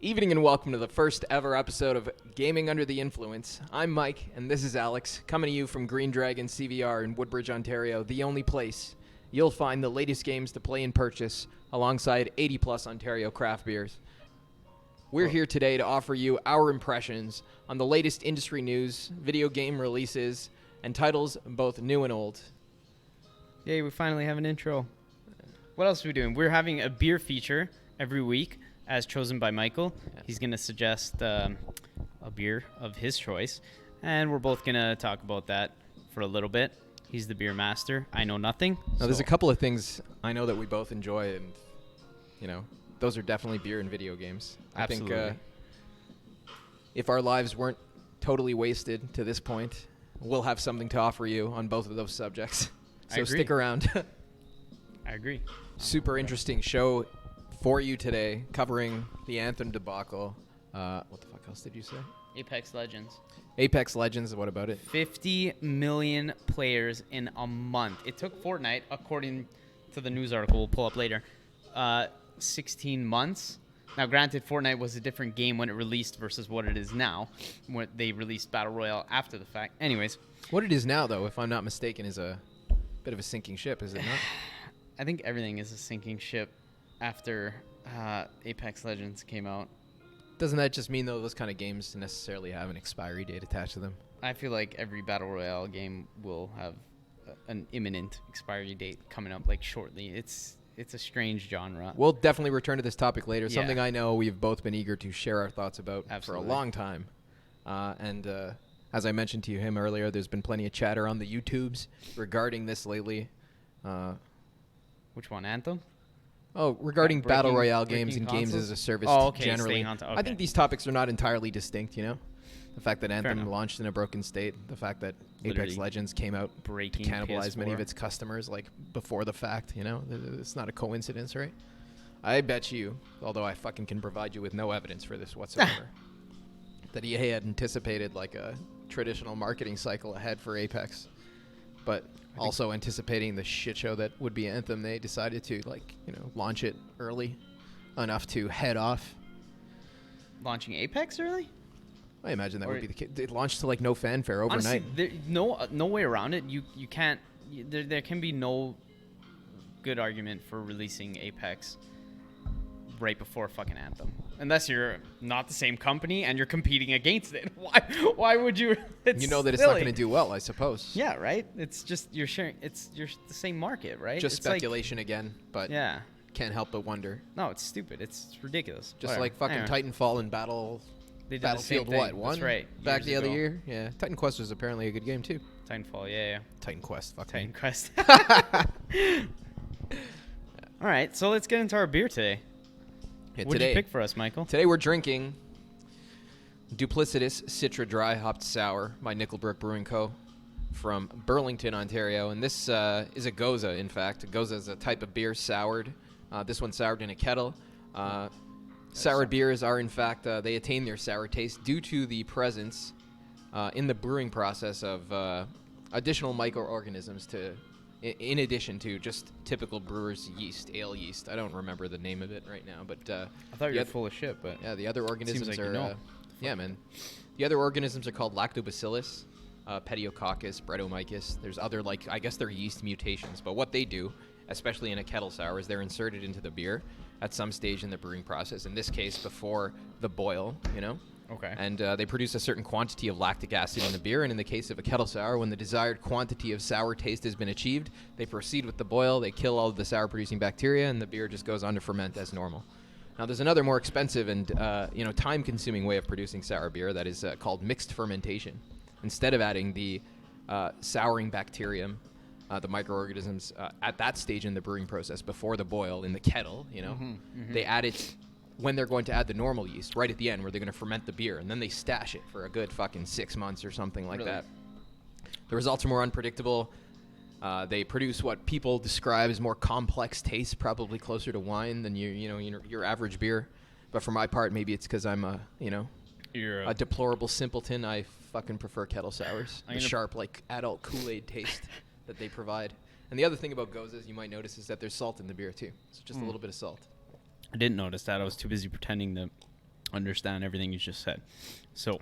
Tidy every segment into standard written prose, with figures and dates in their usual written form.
Evening and welcome to the first ever episode of Gaming Under the Influence. I'm Mike, and this is Alex, coming to you from Green Dragon CVR in Woodbridge, Ontario, the only place you'll find the latest games to play and purchase alongside 80-plus Ontario craft beers. We're here today to offer you our impressions on the latest industry news, video game releases, and titles both new and old. Yay, we finally have an intro. What else are we doing? We're having a beer feature every week, as chosen by Michael. He's going to suggest a beer of his choice, and we're both going to talk about that for a little bit. He's the beer master. I know nothing. Now, there's a couple of things I know that we both enjoy, and, those are definitely beer and video games. Absolutely. I think if our lives weren't totally wasted to this point, we'll have something to offer you on both of those subjects. So stick around. I agree. Super interesting show for you today, covering the Anthem debacle. What the fuck else did you say? Apex Legends. Apex Legends, what about it? 50 million players in a month. It took Fortnite, according to the news article we'll pull up later, 16 months. Now, granted, Fortnite was a different game when it released versus what it is now, when they released Battle Royale after the fact. Anyways. What it is now, though, if I'm not mistaken, is a bit of a sinking ship, is it not? I think everything is a sinking ship after Apex Legends came out. Doesn't that just mean, though, those kind of games necessarily have an expiry date attached to them? I feel like every Battle Royale game will have an imminent expiry date coming up, like, shortly. It's a strange genre. We'll definitely return to this topic later. Yeah. Something I know we've both been eager to share our thoughts about Absolutely. for a long time. As I mentioned to him earlier, there's been plenty of chatter on the YouTubes regarding this lately. Which one, Anthem? Oh, regarding Battle Royale games breaking and games consoles? as a service generally. Okay. I think these topics are not entirely distinct, The fact that Anthem enough. launched in a broken state, the fact that Literally Apex Legends came out to breaking cannibalize many of PS4. its customers, like, before the fact, It's not a coincidence, right? I bet you, although I fucking can provide you with no evidence for this whatsoever, that EA had anticipated, like, a traditional marketing cycle ahead for Apex, but also anticipating the shit show that would be Anthem, they decided to, launch it early enough to head off. Launching Apex early? I imagine that would be the case. It launched to, no fanfare overnight. Honestly, no way around it. You can't. There can be no good argument for releasing Apex right before fucking Anthem, unless you're not the same company and you're competing against it. Why would you? It's that it's silly. not going to do well, I suppose. Yeah, right. It's just you're the same market, right? Just it's speculation again, but yeah. can't help but wonder. No, it's stupid. It's ridiculous. Just Whatever. like fucking Anyway. Titanfall and They did the same Battlefield thing. one? That's right. Back years the other ago. year? Yeah. Titan Quest was apparently a good game too. Titanfall, yeah. Titan Quest, fuck Titan me. Quest. All right, so let's get into our beer today. Yeah, What did you pick for us, Michael? Today we're drinking Duplicitous Citra Dry Hopped Sour by Nickelbrook Brewing Co. from Burlington, Ontario. And this is a Goza, in fact. A Goza is a type of beer soured. This one's soured in a kettle. Soured beers are, in fact, they attain their sour taste due to the presence in the brewing process of additional microorganisms in addition to just typical brewer's yeast, ale yeast. I don't remember the name of it right now, but I thought you were full of shit, but yeah, the other organisms like are you know. yeah, man. The other organisms are called Lactobacillus, Pediococcus, Brettanomyces. There's other, I guess they're yeast mutations, but what they do, especially in a kettle sour, is they're inserted into the beer at some stage in the brewing process. In this case, before the boil, Okay. And they produce a certain quantity of lactic acid in the beer. And in the case of a kettle sour, when the desired quantity of sour taste has been achieved, they proceed with the boil. They kill all of the sour-producing bacteria, and the beer just goes on to ferment as normal. Now, there's another more expensive and time-consuming way of producing sour beer that is called mixed fermentation. Instead of adding the souring bacterium, the microorganisms at that stage in the brewing process before the boil in the kettle, they add it when they're going to add the normal yeast right at the end where they're going to ferment the beer, and then they stash it for a good fucking 6 months or something like that. The results are more unpredictable. They produce what people describe as more complex tastes, probably closer to wine than your average beer. But for my part, maybe it's because I'm You're a deplorable simpleton. I fucking prefer kettle sours. The sharp, adult Kool-Aid taste that they provide. And the other thing about Gozas you might notice is that there's salt in the beer too. So just a little bit of salt. I didn't notice that. I was too busy pretending to understand everything you just said. So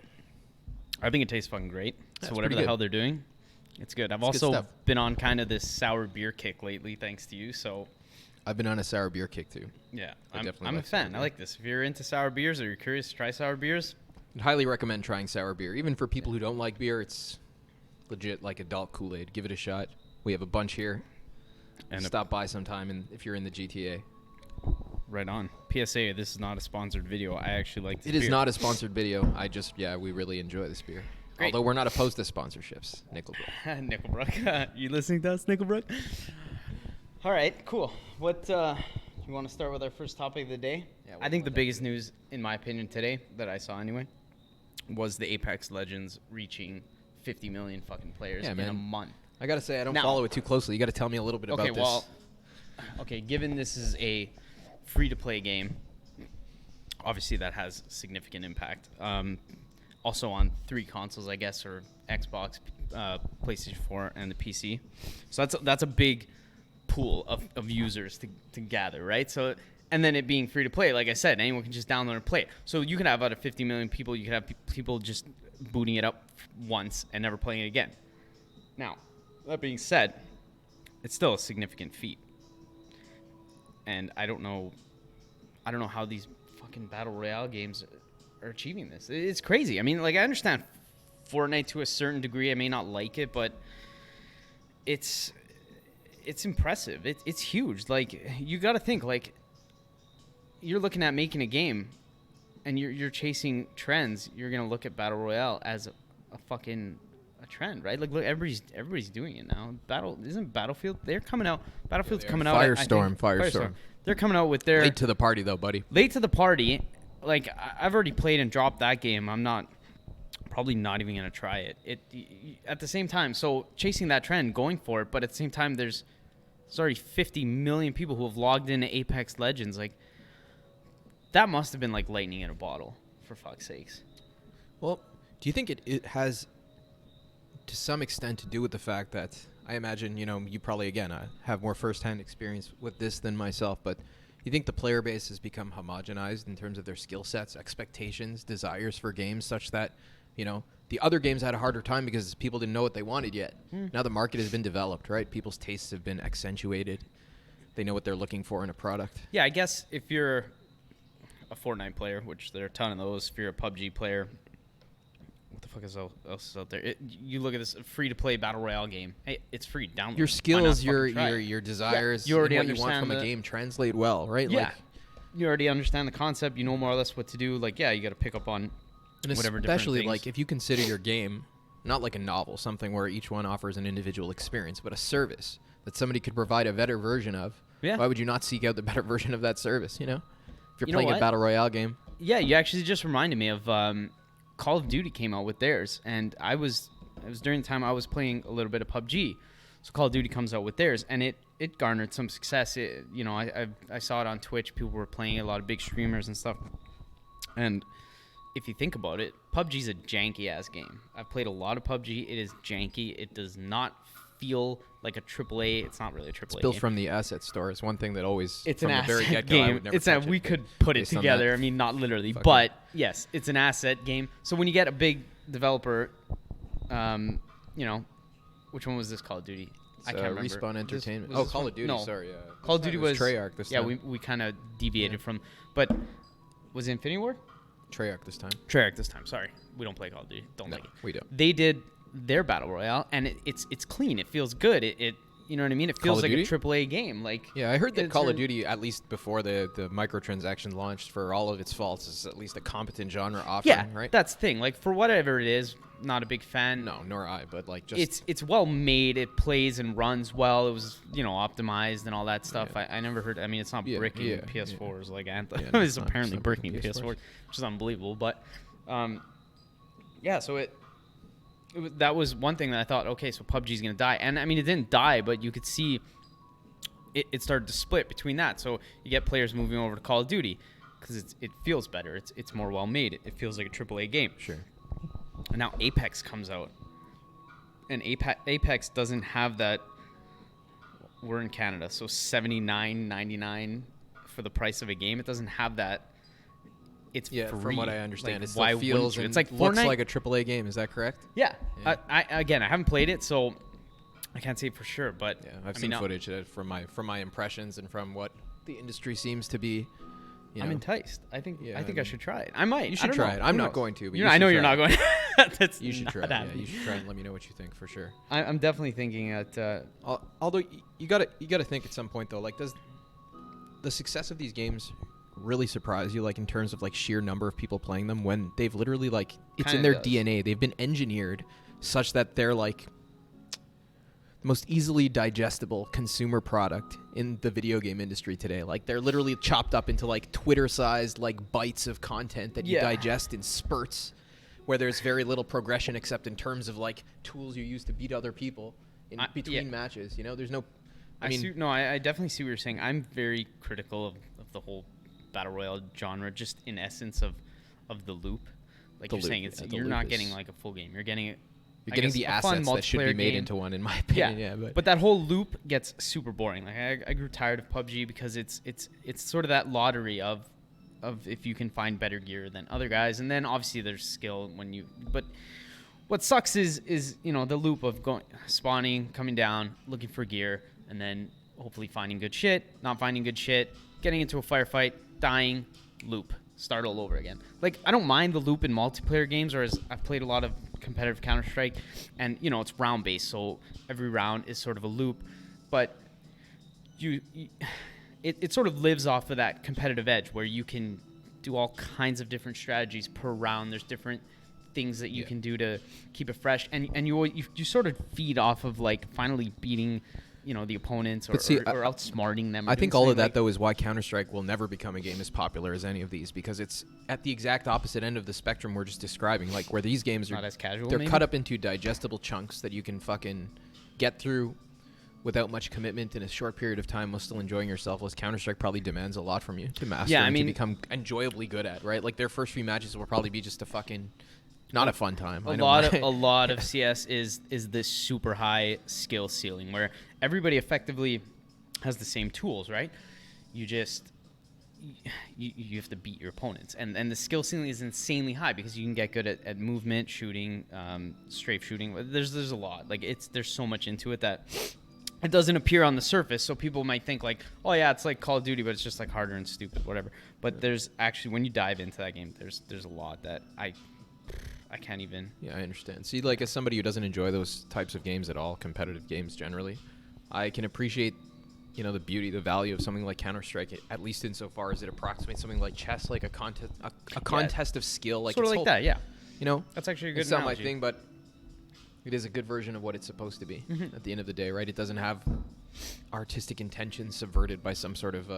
I think it tastes fucking great. That's So whatever pretty the hell good. they're doing, it's good. I've It's good also stuff. been on kind of this sour beer kick lately, thanks to you. So I've been on a sour beer kick too. yeah, I definitely I'm a like sour fan. I beer. like this. If you're into sour beers or you're curious to try sour beers, I'd highly recommend trying sour beer. Even for people who don't like beer, it's legit like adult Kool-Aid. Give it a shot. We have a bunch here. and Stop by sometime and if you're in the GTA. right on. PSA: this is not a sponsored video. I actually like this It is beer. not a sponsored video. We really enjoy this beer. Great. Although we're not opposed to sponsorships. Nickelbrook. Nickelbrook. You listening to us, Nickelbrook? All right, cool. What you want to start with our first topic of the day? Yeah, I think the biggest news, in my opinion, today that I saw anyway, was the Apex Legends reaching 50 million fucking players Yeah, in man. a month. I gotta say, I don't Now- follow it too closely. You gotta tell me a little bit about this. Okay, given this is a free-to-play game, obviously that has significant impact. Also on 3 consoles, I guess, or Xbox, PlayStation 4, and the PC. So that's a big pool of users to gather, right? So, and then it being free-to-play, like I said, anyone can just download and play it. So you could have out of 50 million people, you could have people just booting it up once and never playing it again. Now, that being said, it's still a significant feat. And I don't know how these fucking battle royale games are achieving this. It's crazy. I mean, like, I understand Fortnite to a certain degree. I may not like it, but it's impressive. It's huge. Like, you got to think, like, you're looking at making a game and you're chasing trends. You're going to look at battle royale as a fucking trend, right? Like, look, everybody's doing it now. Battlefield? They're coming out. Battlefield's they are. coming out. I think. Firestorm. They're coming out with their Late to the party, though, buddy. late to the party. Like, I've already played and dropped that game. I'm probably not even gonna try it. At the same time, so chasing that trend, going for it, but at the same time, there's already 50 million people who have logged into Apex Legends. Like, that must have been like lightning in a bottle, for fuck's sakes. Well, do you think it has, to some extent, to do with the fact that I imagine, you probably, again, have more firsthand experience with this than myself, but you think the player base has become homogenized in terms of their skill sets, expectations, desires for games, such that, the other games had a harder time because people didn't know what they wanted yet. Now the market has been developed, right? People's tastes have been accentuated. They know what they're looking for in a product. Yeah, I guess if you're a Fortnite player, which there are a ton of those, if you're a PUBG player, what the fuck else is out there? You look at this free-to-play battle royale game. Hey, it's free. Download. Your Why not skills, fucking try it? your desires, you already and what you want understand from a the- game translate well, right? Yeah. Like, You already understand the concept. You know more or less what to do. Like, yeah, you got to pick up on and whatever different especially things. like if you consider your game not like a novel, something where each one offers an individual experience, but a service that somebody could provide a better version of. Yeah. Why would you not seek out the better version of that service? If you're You know playing a what? battle royale game, Yeah, you actually just reminded me of Call of Duty came out with theirs, and it was during the time I was playing a little bit of PUBG. So Call of Duty comes out with theirs, and it garnered some success. I saw it on Twitch. People were playing it, a lot of big streamers and stuff. And if you think about it, PUBG's a janky ass game. I've played a lot of PUBG. It is janky. It does not feel like a AAA. It's not really a AAA. it's built game. from the asset store. It's one thing that always It's from an the very asset get-go, I game. would never It's that touch we it, could put it based on together. that I mean, not literally, fucking- but yes, it's an asset game. So when you get a big developer, which one was this Call of Duty? I can't remember. Respawn Entertainment. Was this Call one? of Duty. No. Sorry. Call of Duty was Treyarch this yeah, time. we kind of deviated from, but was it Infinity Ward? Treyarch this time. Treyarch this time. Sorry, we don't play Call of Duty. Don't No, like it. we don't. They did their battle royale, and it's clean. It feels good. It you know what I mean? It Call feels of like a Duty? AAA game. Like, Yeah, I heard that it's Call of really- Duty, at least before the microtransactions launched, for all of its faults, is at least a competent genre offering, yeah, right? that's the thing. Like, for whatever it is, not a big fan. No, nor I, but like just It's well made. It plays and runs well. It was optimized and all that stuff. Yeah. I never heard. I mean, it's not Yeah, bricking yeah, PS4s like Anthem. Yeah, no, It's it's not- apparently it's not bricking bricking PS4, PS4s. which is unbelievable. But yeah, so that was one thing that I thought. Okay, so PUBG's gonna die, and I mean, it didn't die, but you could see it started to split between that. So you get players moving over to Call of Duty because it feels better. It's more well made. It feels like a AAA game. sure. And now Apex comes out. And Apex doesn't have that. We're in Canada, so $79.99 for the price of a game. It doesn't have that it's Yeah, free. from what I understand, Like, it why still wouldn't feels you? and It's like looks Fortnite. like a AAA game. Is that correct? Yeah. Yeah. I haven't played it, so I can't say for sure. But Yeah, I've seen footage from my impressions and from what the industry seems to be. I'm enticed. I think Yeah, I should try it. I might. You should try it. I'm not going to, but I know you're not going. That's You should not try it. Yeah, happening. you should try it and let me know what you think for sure. I'm definitely thinking that. Although you gotta think at some point though, like, does the success of these games really surprise you, like in terms of like sheer number of people playing them, when they've literally like it's in their DNA. They've been engineered such that they're like the most easily digestible consumer product in the video game industry today. Like they're literally chopped up into like Twitter-sized like bites of content that you digest in spurts, where there's very little progression except in terms of like tools you use to beat other people in between matches. You know, there's no. I definitely see what you're saying. I'm very critical of the whole battle royale genre, just in essence of the loop. Like you're saying, you're not getting like a full game. You're getting the assets that should be made into one, in my opinion. Yeah, but that whole loop gets super boring. Like I grew tired of PUBG because it's sort of that lottery of if you can find better gear than other guys, and then obviously there's skill when you. But what sucks is the loop of spawning, coming down, looking for gear, and then hopefully finding good shit, not finding good shit, getting into a firefight, dying, loop, start all over again. Like, I don't mind the loop in multiplayer games, or as I've played a lot of competitive Counter-Strike, and, it's round-based, so every round is sort of a loop, but it sort of lives off of that competitive edge where you can do all kinds of different strategies per round. There's different things that you can do to keep it fresh, and you sort of feed off of, like, finally beating the opponents or outsmarting them. I think all of that, though, is why Counter-Strike will never become a game as popular as any of these, because it's at the exact opposite end of the spectrum we're just describing, like where these games are not as casual. They're cut up into digestible chunks that you can fucking get through without much commitment in a short period of time while still enjoying yourself. Whereas Counter-Strike probably demands a lot from you to master and to become enjoyably good at, right? Like their first few matches will probably be just a fucking not a fun time. A lot of CS is this super high skill ceiling where everybody effectively has the same tools, right? You just you have to beat your opponents, and the skill ceiling is insanely high because you can get good at movement, shooting, strafe shooting. There's a lot. Like there's so much into it that it doesn't appear on the surface, so people might think like, oh yeah, it's like Call of Duty, but it's just like harder and stupid, whatever. But there's actually, when you dive into that game, there's a lot that I can't even. Yeah, I understand. See, like as somebody who doesn't enjoy those types of games at all, competitive games generally, I can appreciate, the beauty, the value of something like Counter-Strike, at least insofar as it approximates something like chess, like a contest of skill, like sort of like that, yeah. That's actually a good It's not my analogy. thing, but it is a good version of what it's supposed to be at the end of the day, right? It doesn't have artistic intentions subverted by some sort of,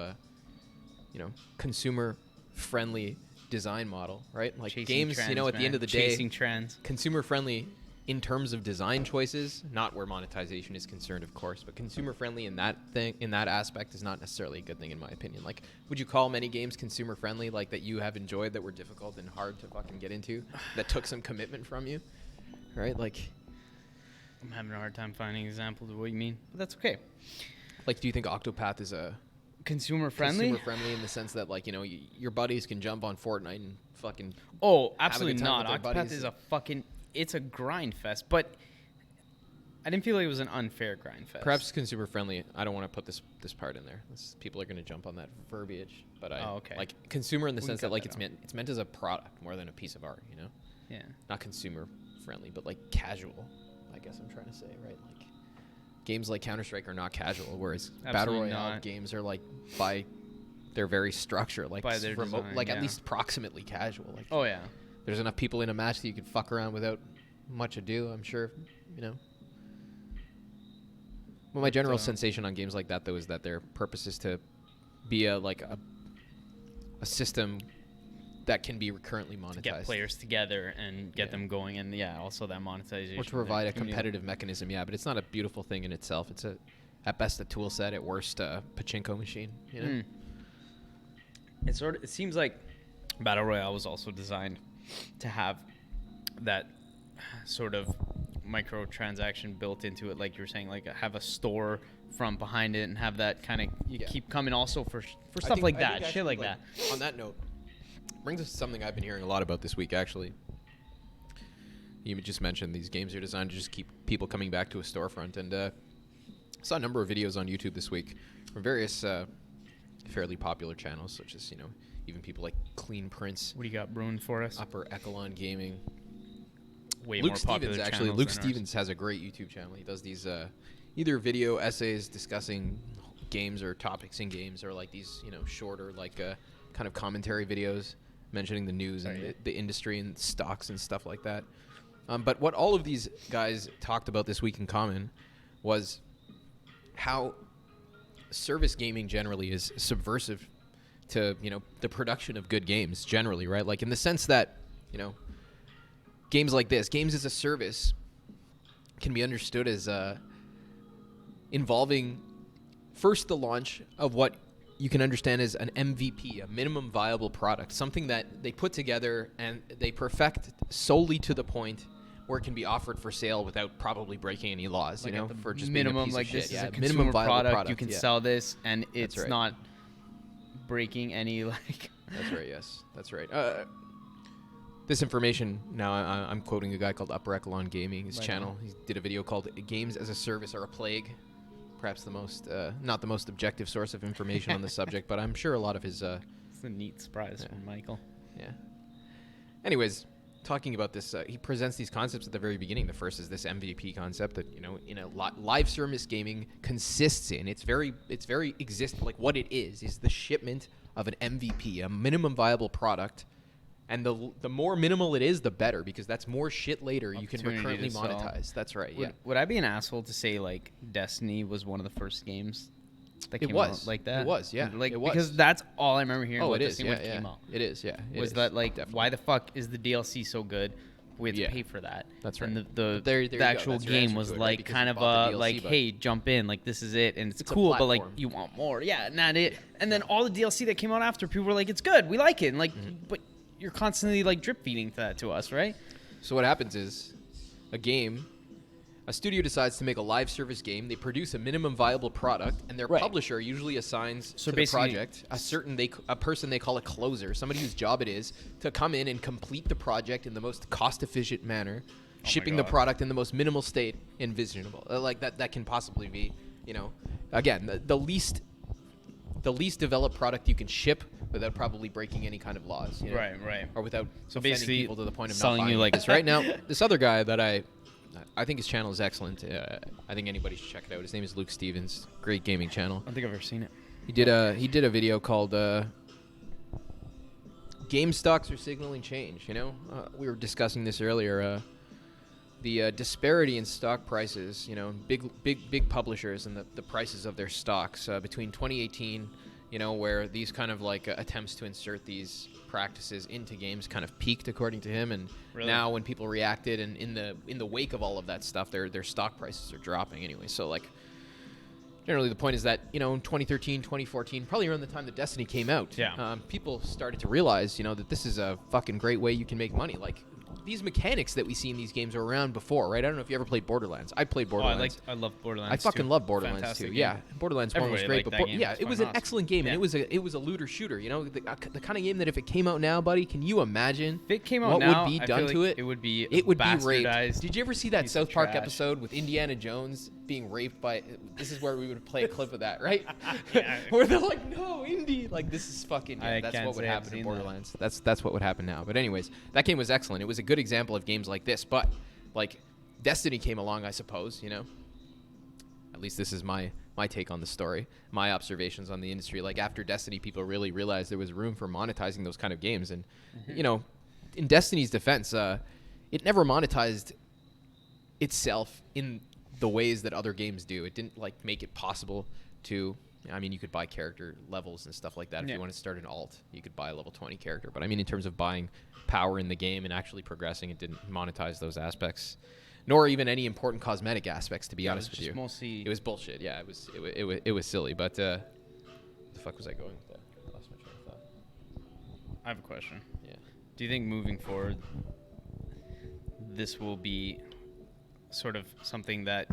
consumer-friendly design model, right? Like chasing games, trends, at the end of the day, chasing trends, consumer-friendly in terms of design choices, not where monetization is concerned, of course, but consumer-friendly in that aspect is not necessarily a good thing in my opinion. Like, would you call many games consumer-friendly, like that you have enjoyed that were difficult and hard to fucking get into, that took some commitment from you, right? Like, I'm having a hard time finding examples of what you mean, but that's okay. Like, do you think Octopath is a consumer-friendly in the sense that, like, your buddies can jump on Fortnite and fucking absolutely not. Octopath is it's a grind fest, but I didn't feel like it was an unfair grind fest. Perhaps consumer friendly. I don't want to put this part in there. People are going to jump on that verbiage, but like consumer in the sense that like it's meant as a product more than a piece of art, Yeah. Not consumer friendly, but like casual. I guess I'm trying to say, right? Like games like Counter-Strike are not casual, whereas Battle Royale games are like by their very structure, like by their remote, design, like at least proximately casual. Like, oh yeah. There's enough people in a match that you could fuck around without much ado, I'm sure, Well, my general sensation on games like that, though, is that their purpose is to be a system that can be recurrently monetized. To get players together and get them going, and also that monetization. Or to provide a competitive mechanism, but it's not a beautiful thing in itself. It's at best a tool set, at worst a pachinko machine, It seems like Battle Royale was also designed to have that sort of microtransaction built into it, like you were saying, like have a store front behind it and have that kind of keep coming also for stuff like that, shit like that. On that note, Brings us to something I've been hearing a lot about this week, actually. You just mentioned these games are designed to just keep people coming back to a storefront, and I saw a number of videos on YouTube this week from various fairly popular channels, such as, even people like Clean Prince. What do you got brewing for us? Upper Echelon Gaming. Way Luke more popular Stevens, actually. channels Luke than ours. Stevens has a great YouTube channel. He does these either video essays discussing games or topics in games, or like these, shorter, like kind of commentary videos mentioning the news and the industry and stocks and stuff like that. But what all of these guys talked about this week in common was how service gaming generally is subversive to, the production of good games generally, right? Like in the sense that, games like this, games as a service, can be understood as involving first the launch of what you can understand as an MVP, a minimum viable product, something that they put together and they perfect solely to the point where it can be offered for sale without probably breaking any laws, Like for just minimum, being a piece like of this shit. is Yeah, a consumer minimum viable product. You can sell this, and it's right. not breaking any like. That's right. Yes, that's right. This information now, I'm quoting a guy called Upper Echelon Gaming. His channel. He did a video called "Games as a Service Are a Plague." Perhaps the most, not the most objective source of information on the subject, but I'm sure a lot of his. It's a neat surprise from Michael. Yeah. Anyways, talking about this, he presents these concepts at the very beginning. The first is this MVP concept that, in a live service gaming consists in. It's very like what it is the shipment of an MVP, a minimum viable product. And the more minimal it is, the better, because that's more shit later you can recurrently monetize. That's right. Yeah. Would I be an asshole to say like Destiny was one of the first games that came was out like that? It was, yeah. Like it was. Because that's all I remember hearing. Oh, about it is. Destiny Yeah, when it came out. It is. Yeah. Was that like definitely. why the fuck is the DLC so good? We have to pay for that. That's right. And But there you the go. actual That's your game answer was to it, right? like Because kind you of bought the DLC, like, but- hey, jump in, like this is it, and it's It's a cool, but like platform. you want more. Yeah, not it. And then all the DLC that came out after, people were like, it's good, we like it, and like, but you're constantly like drip feeding that to us, right? So what happens is a studio decides to make a live service game. They produce a minimum viable product, and their publisher usually assigns to the basically- project a person they call a closer, somebody whose job it is to come in and complete the project in the most cost-efficient manner, shipping the God. product in the most minimal state envisionable. Like that can possibly be, again, the least developed product you can ship without probably breaking any kind of laws, Right. or without So offending basically people to the point of not selling buying you, like- this. Right now, this other guy that I think his channel is excellent. I think anybody should check it out. His name is Luke Stevens. Great gaming channel. I don't think I've ever seen it. He did a video called "Game Stocks Are Signaling Change." We were discussing this earlier. The disparity in stock prices, big publishers and the prices of their stocks between 2018, where these kind of like attempts to insert these practices into games kind of peaked, according to him, and now when people reacted and in the wake of all of that stuff, their stock prices are dropping anyway. So like, generally the point is that in 2013, 2014, probably around the time that Destiny came out, people started to realize that this is a fucking great way you can make money. Like, these mechanics that we see in these games are around before, right? I don't know if you ever played Borderlands. I played Borderlands. I love Borderlands. I fucking too. love Borderlands Fantastic too. game. Yeah, Borderlands 1 was Everybody great, liked but that game. yeah, It's it was fucking an awesome. excellent game, Yeah. and it was a looter shooter. The kind of game that if it came out now, buddy, can you imagine If it came out what now, would be I done feel to like it? it would be It would be raped. bastardized Did you ever see that piece of South Park trash. episode with Indiana Jones being raped by? This is where we would play a clip of that, right? Yeah. Where they're like, "No, Indy!" Like, this is fucking. I That's can't what would say I've happen in seen that. Borderlands. That's what would happen now. But anyways, that game was excellent. It was a good example of games like this. But like, Destiny came along, I suppose. At least this is my take on the story, my observations on the industry. Like, after Destiny, people really realized there was room for monetizing those kind of games. And in Destiny's defense, it never monetized itself in the ways that other games do. It didn't like make it possible to. I mean, you could buy character levels and stuff like that. If you want to start an alt, you could buy a level 20 character. But I mean, in terms of buying power in the game and actually progressing, it didn't monetize those aspects, nor even any important cosmetic aspects. To be honest with you, mostly it was bullshit. Yeah, it was silly. But the fuck was I going with that? I lost my train of thought. I have a question. Yeah. Do you think moving forward, this will be sort of something that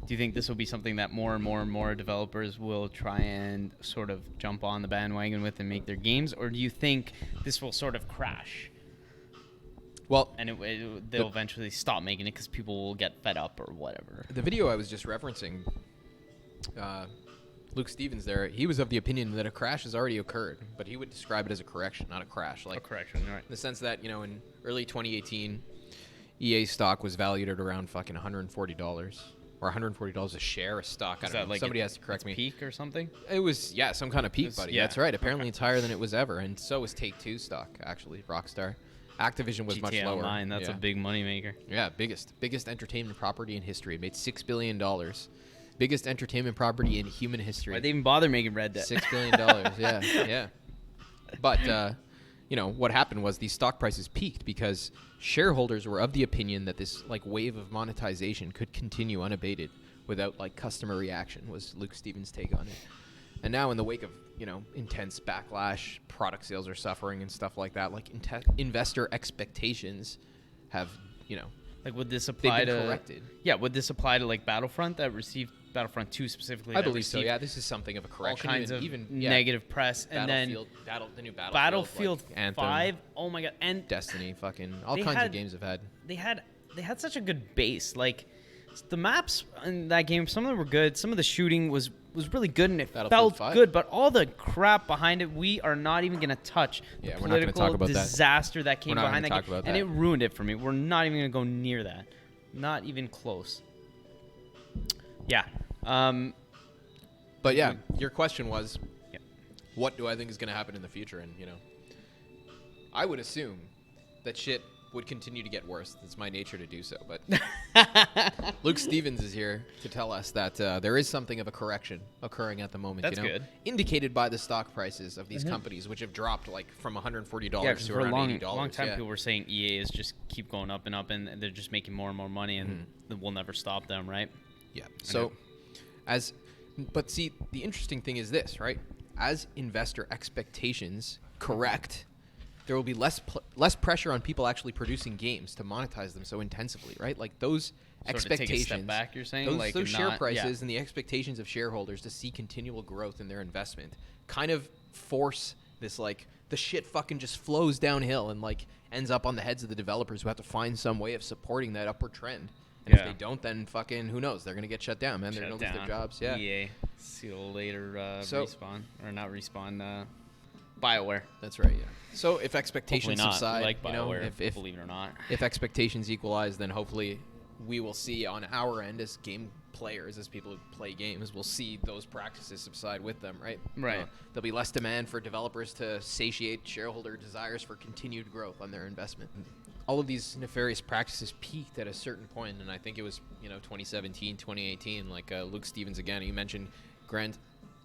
Do you think this will be something that more and more and more developers will try and sort of jump on the bandwagon with and make their games, or do you think this will sort of crash? Well, And they'll eventually stop making it because people will get fed up or whatever. the video I was just referencing, Luke Stevens there, he was of the opinion that a crash has already occurred, but he would describe it as a correction, not a crash. Like, A correction, right? in the sense that, in early 2018, EA stock was valued at around fucking $140 or $140 a share, a stock. I Is don't that know. like Somebody has to correct its me. peak or something? It was, some kind of peak, It's- buddy. yeah. That's right. Apparently it's higher than it was ever, and so was Take-Two stock, actually, Rockstar. Activision was much GTA lower. Online, that's yeah. a big moneymaker. Yeah, biggest entertainment property in history. It made $6 billion. Biggest entertainment property in human history. Why'd they even bother making Red Dead? $6 billion. yeah. But, what happened was these stock prices peaked because shareholders were of the opinion that this wave of monetization could continue unabated without customer reaction, was Luke Stevens' take on it. And now in the wake of, intense backlash, product sales are suffering and stuff like that, investor expectations have, Would this they've apply been to corrected. Yeah, would this apply to Battlefront that received Battlefront 2 specifically? I that believe so. received Yeah, this is something of a all correction. kinds of even negative press, and then the new Battlefield Anthem, 5. Oh my god! And Destiny, fucking all They kinds had- of games have had. they had such a good base. The maps in that game, some of them were good. Some of the shooting was really good, and it Battlefield felt 5? good. But all the crap behind it, we are not even going to touch. Yeah, the we're not gonna talk about that. disaster that came We're not behind gonna that talk game, about and that. it ruined it for me. We're not even going to go near that. Not even close. Yeah. But yeah, your question was, Yeah. what do I think is going to happen in the future? And I would assume that shit would continue to get worse. It's my nature to do so. But Luke Stevens is here to tell us that there is something of a correction occurring at the moment. That's good. Indicated by the stock prices of these companies, which have dropped from $140 Yeah, because to for a around $80. long time, yeah. people were saying EA is just keep going up and up, and they're just making more and more money, and we'll never stop them, right? Yeah. So, but see, the interesting thing is this, right? As investor expectations correct, there will be less pressure on people actually producing games to monetize them so intensively, right? Those Sort of expectations. take a step back, you're saying? Those share not- prices and the expectations of shareholders to see continual growth in their investment kind of force this the shit fucking just flows downhill and ends up on the heads of the developers who have to find some way of supporting that upward trend. And if Yeah. they don't, then fucking who knows? They're gonna get shut down, man. They're gonna lose their jobs. Yeah. EA. See you later. So- Respawn or not respawn? BioWare. That's right. Yeah. So if Hopefully expectations not. subside, We like BioWare, if believe it or not. if expectations equalize, then hopefully we will see on our end as game players, as people who play games, we'll see those practices subside with them, right? Right. There'll be less demand for developers to satiate shareholder desires for continued growth on their investment. All of these nefarious practices peaked at a certain point, and I think it was 2017, 2018. Luke Stevens again, he mentioned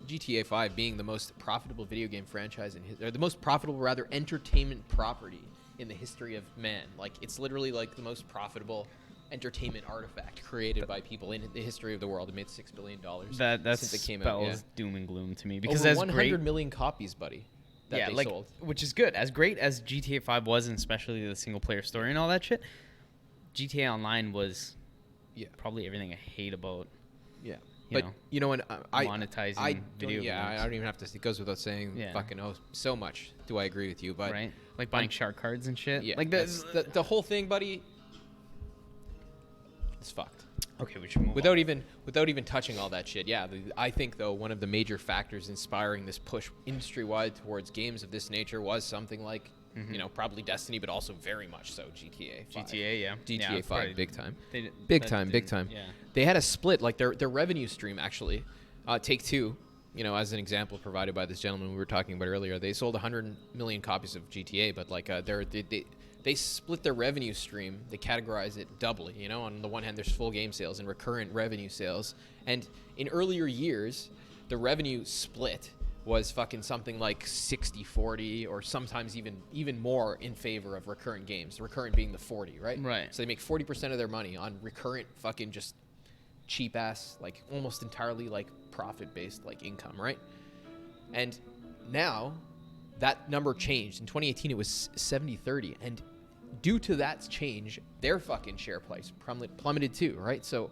GTA 5 being the most profitable video game franchise or the most profitable rather entertainment property in the history of man. It's literally the most profitable entertainment artifact created by people in the history of the world. It made $6 billion That since it came spells out. Yeah. doom and gloom to me because Over as 100 great, million copies, buddy, that they sold. which is good. As great as GTA 5 was, and especially the single player story and all that shit, GTA Online was probably everything I hate about. Yeah. You But know, when I monetizing I video yeah, games. I don't even have to. It goes without saying. Yeah. Fucking so much. Do I agree with you? But Right? Buying shark cards and shit. yeah, This. the whole thing, buddy. It's fucked. Okay, we should move Without even touching all that shit, yeah. I think though one of the major factors inspiring this push industry wide towards games of this nature was something like probably Destiny, but also very much so GTA 5. GTA, yeah. GTA Yeah, it's 5, probably- big time. they- Big that time, big didn't- time. Yeah. They had a split, their revenue stream actually. Take-Two, as an example provided by this gentleman we were talking about earlier, they sold 100 million copies of GTA, but they split their revenue stream. They categorize it doubly. On the one hand, there's full game sales and recurrent revenue sales. And in earlier years, the revenue split was fucking something like 60-40 or sometimes even more in favor of recurrent games. Recurrent being the 40, right? Right. So they make 40% of their money on recurrent fucking just cheap ass, almost entirely profit based income, right? And now that number changed. In 2018, it was 70-30. And due to that change, their fucking share price plummeted too, right? So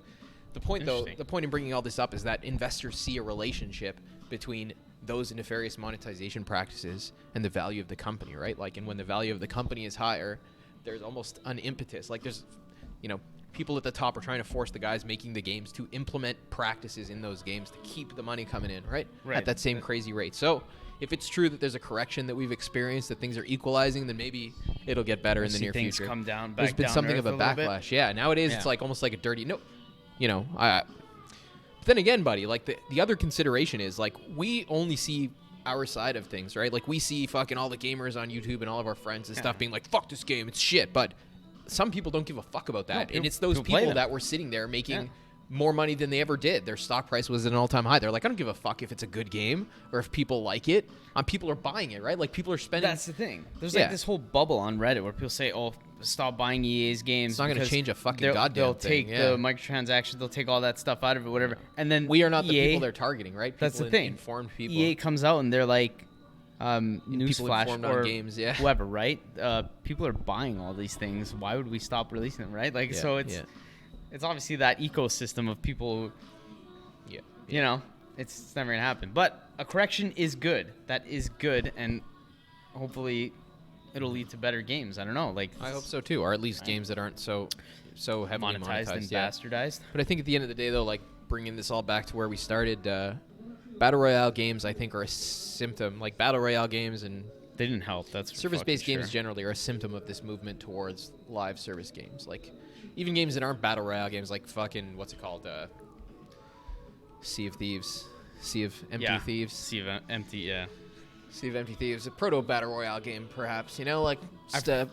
The point, though, Interesting. the point in bringing all this up is that investors see a relationship between those nefarious monetization practices and the value of the company, right? Like, and when the value of the company is higher, there's almost an impetus. Like, there's, people at the top are trying to force the guys making the games to implement practices in those games to keep the money coming in, right? At that same crazy rate. So if it's true that there's a correction that we've experienced, that things are equalizing, then maybe it'll get better in the near things future. come down, There's back been down something to of a earth little bit. backlash. Yeah, nowadays it's like almost like a dirty but then again, buddy, like the other consideration is like we only see our side of things, right? Like we see fucking all the gamers on YouTube and all of our friends and stuff being like, fuck this game, it's shit. But some people don't give a fuck about that. And it's those people that were sitting there making more money than they ever did. Their stock price was at an all-time high. They're like, I don't give a fuck if it's a good game or if people like it. People are buying it, right? Like people are spending. That's the thing. There's like this whole bubble on Reddit where people say, "Oh, stop buying EA's games." It's not going to change a fucking goddamn they'll thing. They'll take the microtransactions. They'll take all that stuff out of it, whatever. And then we are not the EA, people they're targeting, right? People that's the thing. Informed people. EA comes out and they're like, newsflash or games, whoever, right? People are buying all these things. Why would we stop releasing them, right? Like, so it's obviously that ecosystem of people. It's never gonna happen. But a correction is good. That is good, and hopefully, it'll lead to better games. I don't know, like I hope so too, or at least games that aren't so heavily monetized and bastardized. But I think at the end of the day, though, like bringing this all back to where we started, battle royale games I think are a symptom. Like battle royale games and they didn't help. That's service-based games sure. generally are a symptom of this movement towards live service games. Like even games that aren't battle royale games, like fucking what's it called, Sea of Thieves, Sea of Empty Thieves, Sea of Empty, Sea of Empty Thieves, a proto battle royale game, perhaps. Like just a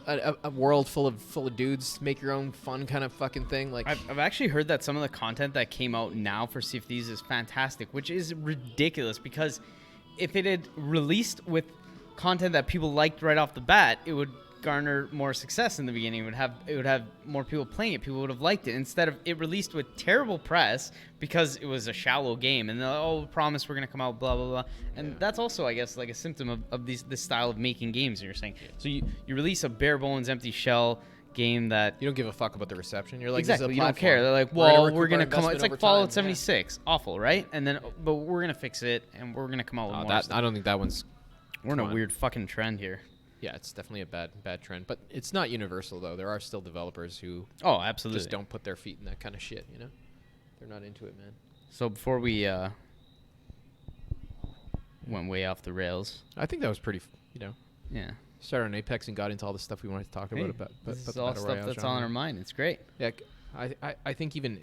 world full of dudes, make your own fun kind of fucking thing. Like I've actually heard that some of the content that came out now for Sea of Thieves is fantastic, which is ridiculous because if it had released with content that people liked right off the bat, it would garner more success in the beginning. It would have more people playing it. People would have liked it instead of it released with terrible press because it was a shallow game and we promise we're gonna come out blah blah blah. And that's also, I guess, like a symptom of this style of making games. You're saying so you release a bare bones empty shell game that you don't give a fuck about the reception. You're like, exactly, this is a you don't platform. care. They're like, well, we're gonna come out. It's like over Fallout time. 76, awful, right? And then but we're gonna fix it and we're gonna come out with more stuff. I don't think that one's. We're in a weird fucking trend here. Yeah, it's definitely a bad trend, but it's not universal though. There are still developers who absolutely just don't put their feet in that kind of shit. They're not into it, man. So before we went way off the rails, I think that was pretty. Yeah. Started on Apex and got into all the stuff we wanted to talk about This is the all Battle stuff Royale that's genre. on our mind. It's great. Yeah, I think even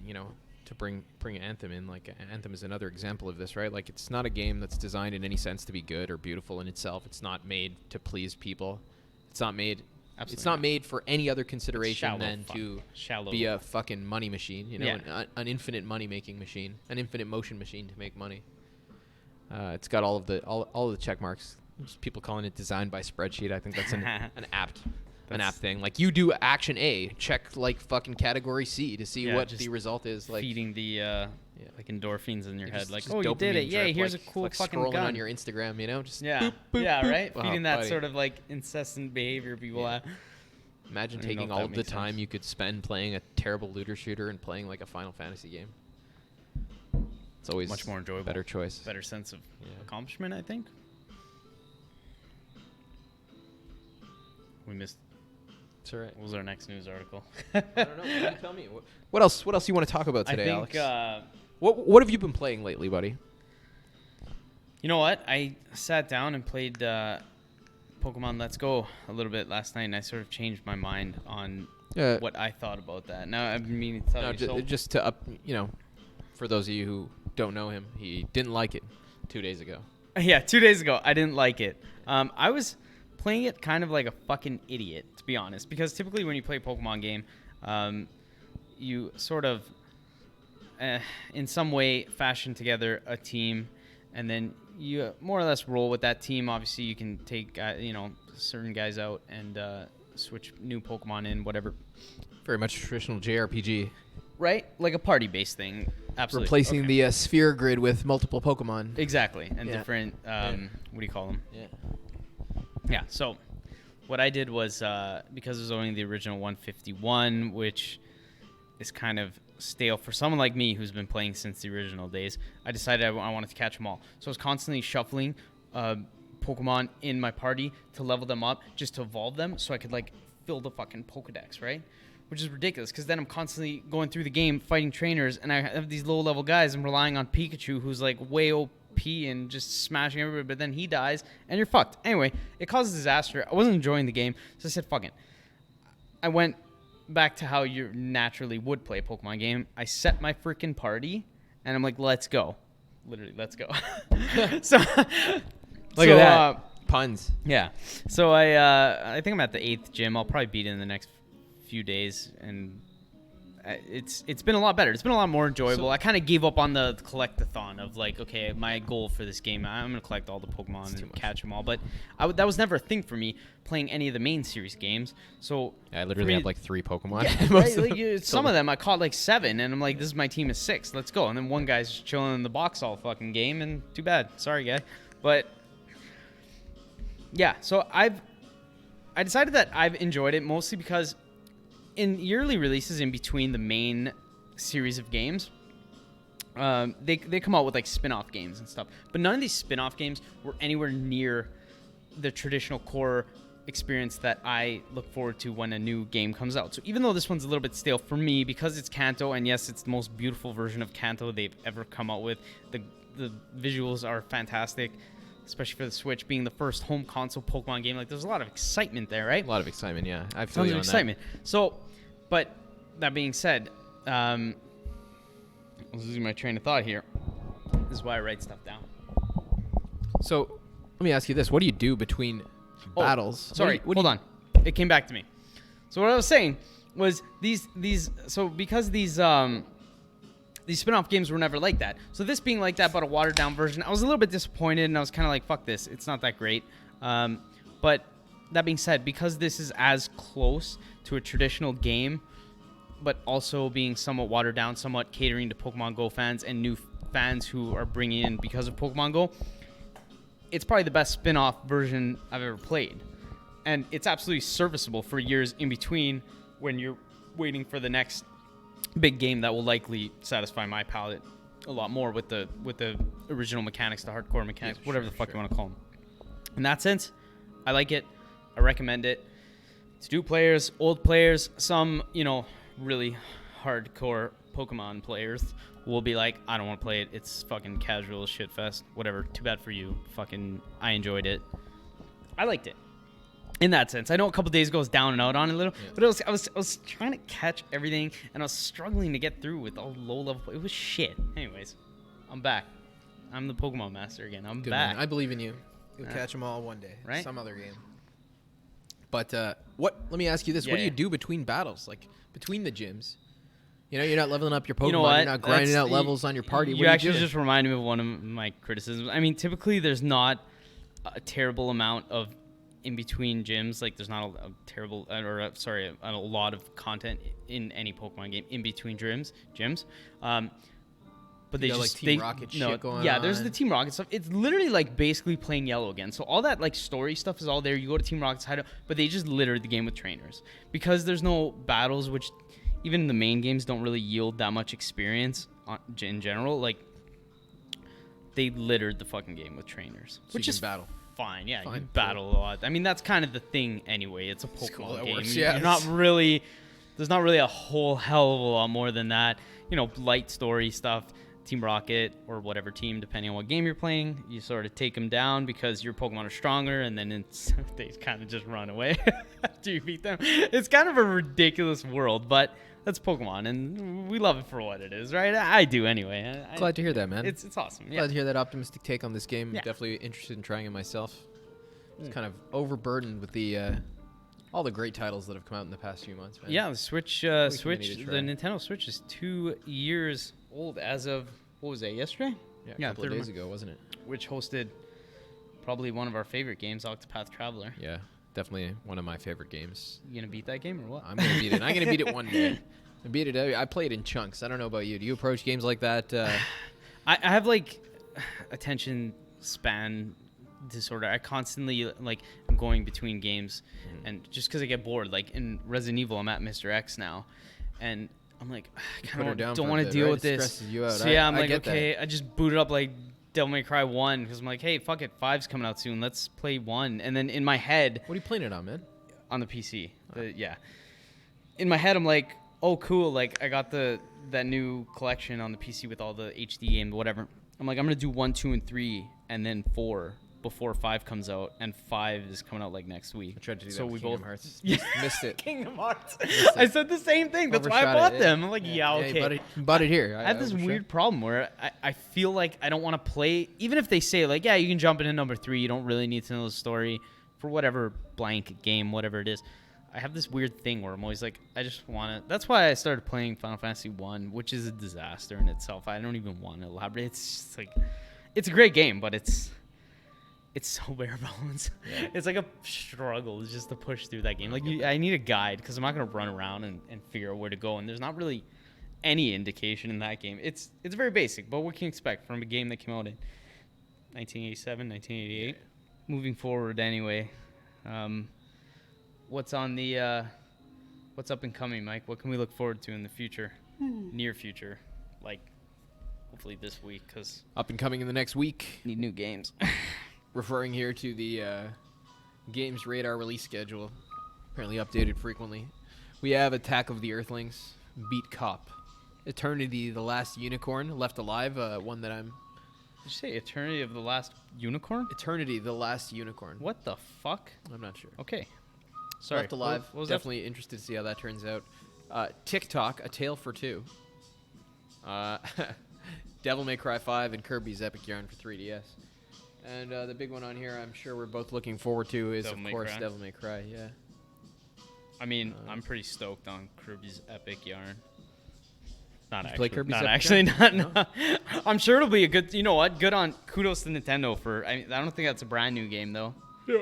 to bring Anthem in, like Anthem is another example of this, right? Like it's not a game that's designed in any sense to be good or beautiful in itself. It's not made to please people. It's not made. Absolutely it's not made for any other consideration shallow than to shallow. be a fucking money machine. Yeah. An infinite money making machine, an infinite motion machine to make money. It's got all of the check marks. Just people calling it designed by spreadsheet. I think that's an apt thing. Like you do action A, check like fucking category C to see what the result is. Like feeding the like endorphins in your head. Like, just oh, you did it! dopamine Yay! drip, Here's like, a cool like fucking scrolling gun on your Instagram. Just yeah, boop, boop, yeah, boop. right. Oh, Feeding that buddy. sort of like incessant behavior people have. Imagine I don't even taking know if all that of the makes time sense. you could spend playing a terrible looter shooter and playing like a Final Fantasy game. It's always Much more enjoyable. better choice. Better sense of accomplishment, I think. We missed. It's all right. What was our next news article? I don't know. You tell me. What else you want to talk about today, I think, Alex? What have you been playing lately, buddy? You know what? I sat down and played Pokemon Let's Go a little bit last night, and I sort of changed my mind on what I thought about that. Now, I mean, to tell you, just to up, for those of you who don't know him, he didn't like it 2 days ago. Yeah, 2 days ago, I didn't like it. I was playing it kind of like a fucking idiot, to be honest, because typically when you play a Pokemon game, you sort of, in some way, fashion together a team, and then you more or less roll with that team. Obviously, you can take certain guys out and switch new Pokemon in, whatever. Very much traditional JRPG. Right? Like a party-based thing. Absolutely. Replacing the sphere grid with multiple Pokemon. Exactly. And different, what do you call them? Yeah. Yeah, so what I did was, because it was only the original 151, which is kind of stale for someone like me who's been playing since the original days. I decided I wanted to catch them all. So I was constantly shuffling Pokemon in my party to level them up, just to evolve them so I could like fill the fucking Pokedex, right? Which is ridiculous because then I'm constantly going through the game fighting trainers, and I have these low level guys and relying on Pikachu, who's like way OP and just smashing everybody, but then he dies and you're fucked. Anyway, it caused a disaster. I wasn't enjoying the game, so I said fuck it. I went back to how you naturally would play a Pokemon game. I set my freaking party and I'm like, let's go. Literally, let's go. So Look at that. Puns. Yeah. So I think I'm at the 8th gym. I'll probably beat it in the next few days, and it's been a lot better. It's been a lot more enjoyable. I kind of gave up on the collect-a-thon of like, okay, my goal for this game, I'm going to collect all the Pokemon and catch them all. But that was never a thing for me playing any of the main series games. So yeah, I literally have like 3 Pokemon. Yeah, right? Like, some of them I caught like 7, and I'm like, this is my team of 6. Let's go. And then one guy's just chilling in the box all fucking game, and too bad. Sorry, guy. But yeah, so I decided that I've enjoyed it mostly because in yearly releases in between the main series of games, they come out with like spin-off games and stuff. But none of these spin-off games were anywhere near the traditional core experience that I look forward to when a new game comes out. So even though this one's a little bit stale for me, because it's Kanto, and yes, it's the most beautiful version of Kanto they've ever come out with. The visuals are fantastic, especially for the Switch being the first home console Pokemon game. Like, there's a lot of excitement there, right? A lot of excitement, yeah. I feel you on excitement. So, but that being said, I was losing my train of thought here. This is why I write stuff down. So, let me ask you this: what do you do between battles? Sorry, hold on. It came back to me. So what I was saying was these. So because these spin-off games were never like that. So this being like that, but a watered-down version, I was a little bit disappointed, and I was kind of like, fuck this. It's not that great. But that being said, because this is as close to a traditional game, but also being somewhat watered down, somewhat catering to Pokemon Go fans and new fans who are bringing in because of Pokemon Go, it's probably the best spin-off version I've ever played. And it's absolutely serviceable for years in between when you're waiting for the next big game that will likely satisfy my palate a lot more with the original mechanics, the hardcore mechanics, whatever the fuck you want to call them. In that sense, I like it. I recommend it. It's new players, old players, some, really hardcore Pokemon players will be like, I don't want to play it. It's fucking casual shit fest. Whatever. Too bad for you. Fucking, I enjoyed it. I liked it. In that sense, I know a couple days ago I was down and out on it a little, but I was trying to catch everything, and I was struggling to get through with all low level. It was shit. Anyways, I'm back. I'm the Pokemon master again. I'm Good back. Man. I believe in you. You'll catch them all one day, right? Some other game. But let me ask you this: what do you do between battles, like between the gyms? You're not leveling up your Pokemon. You're not grinding out levels on your party. You actually just reminded me of one of my criticisms. I mean, typically there's not a terrible amount of in between gyms. Like, there's not a lot of content in any Pokemon game in between gyms. But they just Team Rocket shit going on. Yeah, there's the Team Rocket stuff. It's literally like basically playing Yellow again. So all that like story stuff is all there. You go to Team Rocket's hideout, but they just littered the game with trainers because there's no battles, which even in the main games don't really yield that much experience in general. Like, they littered the fucking game with trainers, so which is battle. Fine, yeah, you battle a lot. I mean, that's kind of the thing anyway. It's a Pokemon game. Works, yeah. There's not really a whole hell of a lot more than that. Light story stuff. Team Rocket or whatever team, depending on what game you're playing, you sort of take them down because your Pokemon are stronger, and then they kind of just run away after you beat them. It's kind of a ridiculous world, but that's Pokemon, and we love it for what it is, right? I do anyway. Glad to hear that, man. It's awesome. Yeah. Glad to hear that optimistic take on this game. Yeah. Definitely interested in trying it myself. It's kind of overburdened with the all the great titles that have come out in the past few months, man. Yeah, the Switch, the Nintendo Switch is 2 years old as of, what was that, yesterday? Yeah, a couple of days ago, wasn't it? Which hosted probably one of our favorite games, Octopath Traveler. Yeah, definitely one of my favorite games. You gonna beat that game or what? I'm gonna beat it. I'm gonna beat it one day. I play it in chunks. I don't know about you. Do you approach games like that? I have like attention span disorder. I constantly I'm going between games, and just because I get bored. Like in Resident Evil, I'm at Mr. X now, and I'm like, I Put her kind down of for don't a want to bit, deal right? with It this. stresses you out. So yeah, I'm I like, get that. okay, I just booted up like Devil May Cry 1 because I'm like, hey, fuck it, 5's coming out soon. Let's play 1. And then in my head, What are you playing it on, man? on the PC, yeah. In my head, I'm like, oh, cool. Like I got that new collection on the PC with all the HD games, whatever. I'm like, I'm gonna do 1, 2, and 3, and then 4 before 5 comes out, and 5 is coming out like next week. I tried to do so that we with Kingdom both Hearts. Yeah. Missed it. Kingdom Hearts. Missed I it. said the same thing. That's why I Overshot bought it, them. I'm like, yeah, okay. you bought it here. I have this overshot. weird problem where I feel like I don't want to play, even if they say like, yeah, you can jump into number 3. You don't really need to know the story for whatever blank game, whatever it is. I have this weird thing where I'm always like, I just want to. That's why I started playing Final Fantasy 1, which is a disaster in itself. I don't even want to elaborate. It's just like, it's a great game, but it's so bare bones. Yeah. It's like a struggle just to push through that game. Like I need a guide because I'm not gonna run around and figure out where to go. And there's not really any indication in that game. It's very basic, but what can you expect from a game that came out in 1987, 1988? Moving forward, anyway. What's on the what's up and coming, Mike? What can we look forward to in the future, near future, like hopefully this week? Because Up and coming in the next week. need new games. Referring here to the Games Radar release schedule, apparently updated frequently. We have Attack of the Earthlings, Beat Cop, Eternity: The Last Unicorn, Left Alive, one that I'm... Did you say Eternity of the Last Unicorn? Eternity: The Last Unicorn. What the fuck? I'm not sure. Okay. Sorry. Left Alive, What was that? definitely interested to see how that turns out. TikTok, A Tale for Two. Devil May Cry 5 and Kirby's Epic Yarn for 3DS. And the big one on here I'm sure we're both looking forward to is, Devil of May course, Cry. Devil May Cry, yeah. I mean, I'm pretty stoked on Kirby's Epic Yarn. Not Did you actually. play Kirby's not Epic actually. Yarn? Not. No. I'm sure it'll be a good. You know what? Good on. Kudos to Nintendo for. I don't think that's a brand new game though. Yeah.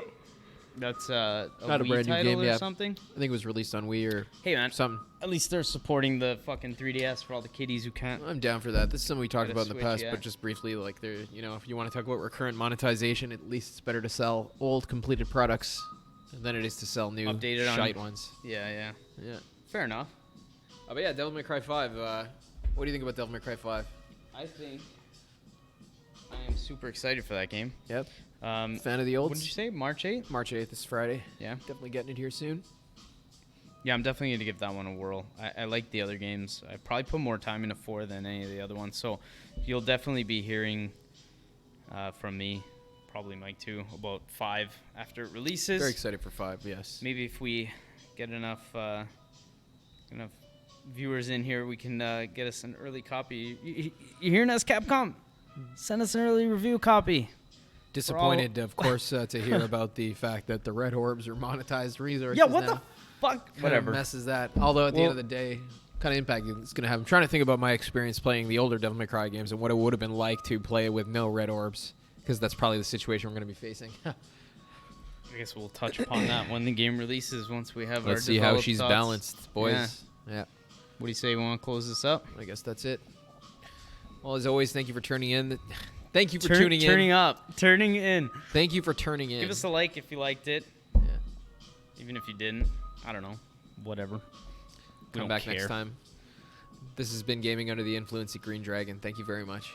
That's Not a Wii brand new title game, or yeah. something. I think it was released on Wii or Hey man, something. at least they're supporting the fucking 3DS for all the kiddies who can't. I'm down for that. This is something we talked Get a about in the Switch, past, yeah. but just briefly, like, there, you know, if you want to talk about recurrent monetization, at least it's better to sell old completed products than it is to sell new Updated on- shite ones. Yeah. Yeah. Fair enough. But yeah, Devil May Cry 5. What do you think about Devil May Cry 5? I think I am super excited for that game. Yep. Fan Fan of the olds? What did you say? March 8th? March 8th this Friday. Yeah. Definitely getting it here soon. Yeah, I'm definitely going to give that one a whirl. I like the other games. I probably put more time into 4 than any of the other ones. So you'll definitely be hearing from me, probably Mike too, about 5 after it releases. Very excited for 5, yes. Maybe if we get enough viewers in here, we can get us an early copy. You hearing us, Capcom? Send us an early review copy. Disappointed, of course, to hear about the fact that the red orbs are monetized resources. Yeah, what now. the fuck? Kind Whatever. of messes that. Although at the end of the day, kind of impact it's going to have. I'm trying to think about my experience playing the older Devil May Cry games and what it would have been like to play with no red orbs, because that's probably the situation we're going to be facing. I guess we'll touch upon that when the game releases. Once we have Let's our see how developed she's thoughts. balanced, boys. Yeah. What do you say? We want to close this up? I guess that's it. Well, as always, thank you for tuning in. Thank you for tuning in. Turning in. Thank you for turning in. Give us a like if you liked it. Yeah. Even if you didn't. I don't know. Whatever. We Come don't back care. next time. This has been Gaming Under the Influence at Green Dragon. Thank you very much.